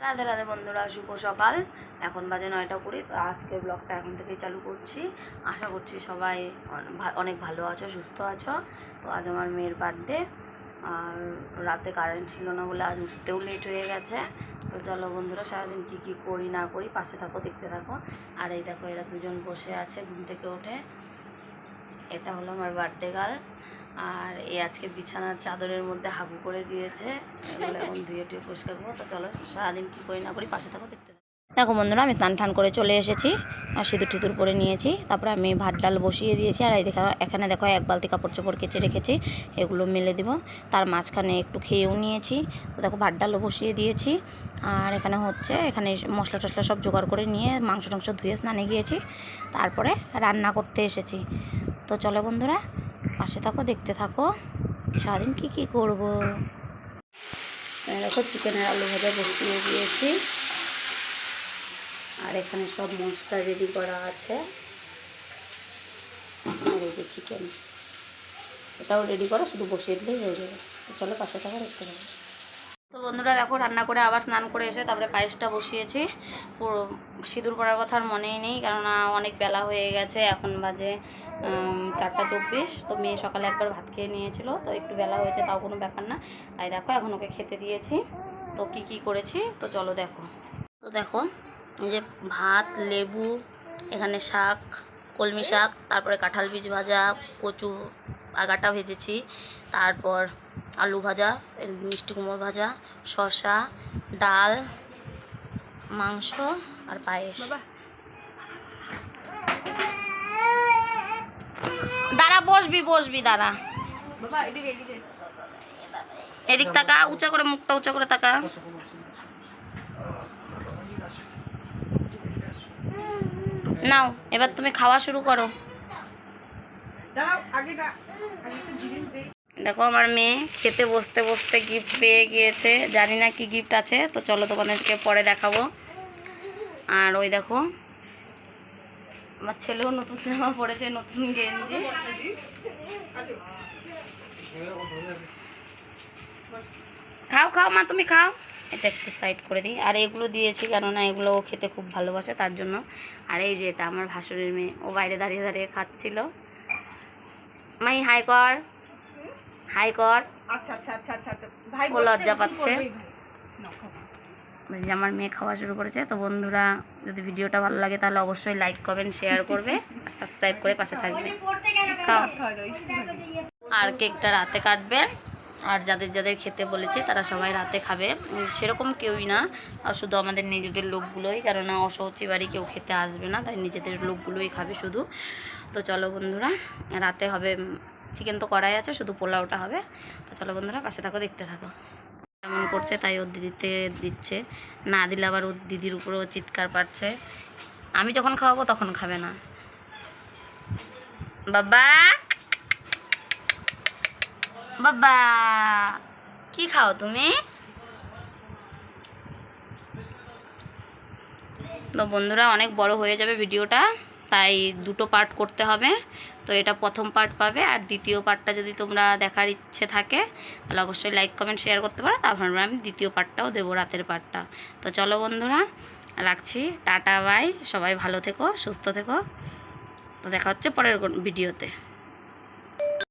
রাধে রাধে বন্ধুরা, শুভ সকাল। এখন বাজে 9টা 20। তো আজকের ব্লগটা এখন থেকেই চালু করছি। আশা করছি সবাই অনেক ভালো আছো, সুস্থ আছো। তো আজ আমার মেয়ের বার্থডে, আর রাতে কারেন্ট ছিল না বলে আজ উঠতেও লেট হয়ে গেছে। তো চলো বন্ধুরা, সারাদিন কী কী করি না করি পাশে থাকো, দেখতে থাকো। আর এই দেখো, এরা দুজন বসে আছে ঘুম থেকে ওঠে। এটা হলো আমার বার্থডে গার্ল। আর এই আজকে বিছানার চাদরের মধ্যে হাগু করে দিয়েছে, এগুলো এখন ধুয়ে টুয়ে পরিষ্কার করবো। তো চলো সারাদিন কী করি না করি পাশে থাকো, দেখতে থাকো। দেখো বন্ধুরা, আমি স্নান টান করে চলে এসেছি আর সিঁদুর টিঁদুর পরে নিয়েছি। তারপরে আমি ভাত ডাল বসিয়ে দিয়েছি। আর এই এখানে দেখো এক বালতি কাপড় চোপড় কেচে রেখেছি, এগুলো মেলে দিব। তার মাঝখানে একটু খেয়েও নিয়েছি। তো দেখো ভাত ডালও বসিয়ে দিয়েছি। আর এখানে মশলা টশলা সব জোগাড় করে নিয়ে মাংস টাংস ধুয়ে স্নানে গিয়েছি, তারপরে রান্না করতে এসেছি। তো চলো বন্ধুরা, পাশে থাকো, দেখতে থাকো সারাদিন কী কী করবো। দেখো চিকেনের আলু ভাজা বসিয়ে দিয়েছি। আর এখানে সব মশলা রেডি করা আছে। আর এই যে চিকেন, এটাও রেডি করা, শুধু বসিয়ে দিলেই হয়ে যাবে। তো চলো পাশে থাকো, দেখতে থাকো। তো বন্ধুরা দেখো, রান্না করে আবার স্নান করে এসে তারপরে পায়েসটা বসিয়েছি। পুরো সিঁদুর পরার কথা আর মনেই নেই, কেননা অনেক বেলা হয়ে গেছে। এখন বাজে 4টা 24। তো মেয়ে সকালে একবার ভাত খেয়ে নিয়েছিল, তো একটু বেলা হয়েছে, তাও কোনো ব্যাপার না। তাই দেখো এখন ওকে খেতে দিয়েছি। তো কি কি করেছি তো চলো দেখো। তো দেখো, এই যে ভাত, লেবু, এখানে শাক, কলমি শাক, তারপরে কাঁঠাল বীজ ভাজা, কচু আগাটা ভেজেছি, তারপর আলু ভাজা, মিষ্টি কুমড়ো ভাজা, শসা, ডাল, মাংস আর পায়েস। দাঁড়া, বসবি দাঁড়া। এদিক তাকা, উঁচা করে মুখটা উঁচা করে তাকা। নাও, এবার তুমি খাওয়া শুরু করো। দেখো আমার মেয়ে খেতে বসতে বসতে গিফট পেয়ে গিয়েছে, জানি না কি গিফট আছে। তো চলো তোমাদেরকে পরে দেখাবো। আর ওই দেখো, আমার ছেলেও নতুন জামা পড়েছে, নতুন গেঞ্জি। খাও খাও মা, তুমি খাও। এটা একটু সাইড করে দিই। আর এগুলো দিয়েছি কেননা এগুলো ও খেতে খুব ভালোবাসে, তার জন্য। আর এই যে এটা আমার ভাসুরের মেয়ে, ও বাইরে দাঁড়িয়ে দাঁড়িয়ে খাচ্ছিল। মাই হাই কর, হাই কর। ও লজ্জা পাচ্ছে। আমার মেয়ে খাওয়া শুরু করেছে। তো বন্ধুরা, যদি ভিডিওটা ভালো লাগে তাহলে অবশ্যই লাইক কমেন্ট শেয়ার করবে আর সাবস্ক্রাইব করে পাশে থাকবে। খাও। আর কেকটা রাতে কাটবে। আর যাদের যাদের খেতে বলেছে তারা সবাই রাতে খাবে, সেরকম কেউই না, শুধু আমাদের নিজেদের লোকগুলোই, কেননা অসহচি বাড়ি কেউ খেতে আসবে না, তাই নিজেদের লোকগুলোই খাবে শুধু। তো চলো বন্ধুরা, রাতে হবে চিকেন তো করাই আছে, শুধু পোলাওটা হবে। তো চলো বন্ধুরা, পাশে থাকো, দেখতে থাকো। এমন করছে, তাই ওর দিদিতে দিচ্ছে, না দিলে আবার ওর দিদির উপরেও চিৎকার পাচ্ছে। আমি যখন খাওয়াবো তখন খাবে না। বাবা বাবা, কি খাও তুমি? তো বন্ধুরা, অনেক বড় হয়ে যাবে ভিডিওটা, তাই দুটো পার্ট করতে হবে। তো এটা প্রথম পার্ট পাবে, আর দ্বিতীয় পার্টটা যদি তোমরা দেখার ইচ্ছে থাকে তাহলে অবশ্যই লাইক কমেন্ট শেয়ার করতে পারো। তারপর আমি দ্বিতীয় পার্টটাও দেবো, রাতের পার্টটা। তো চলো বন্ধুরা, রাখছি, টাটা বাই। সবাই ভালো থেকো, সুস্থ থেকো। তো দেখা হচ্ছে পরের ভিডিওতে।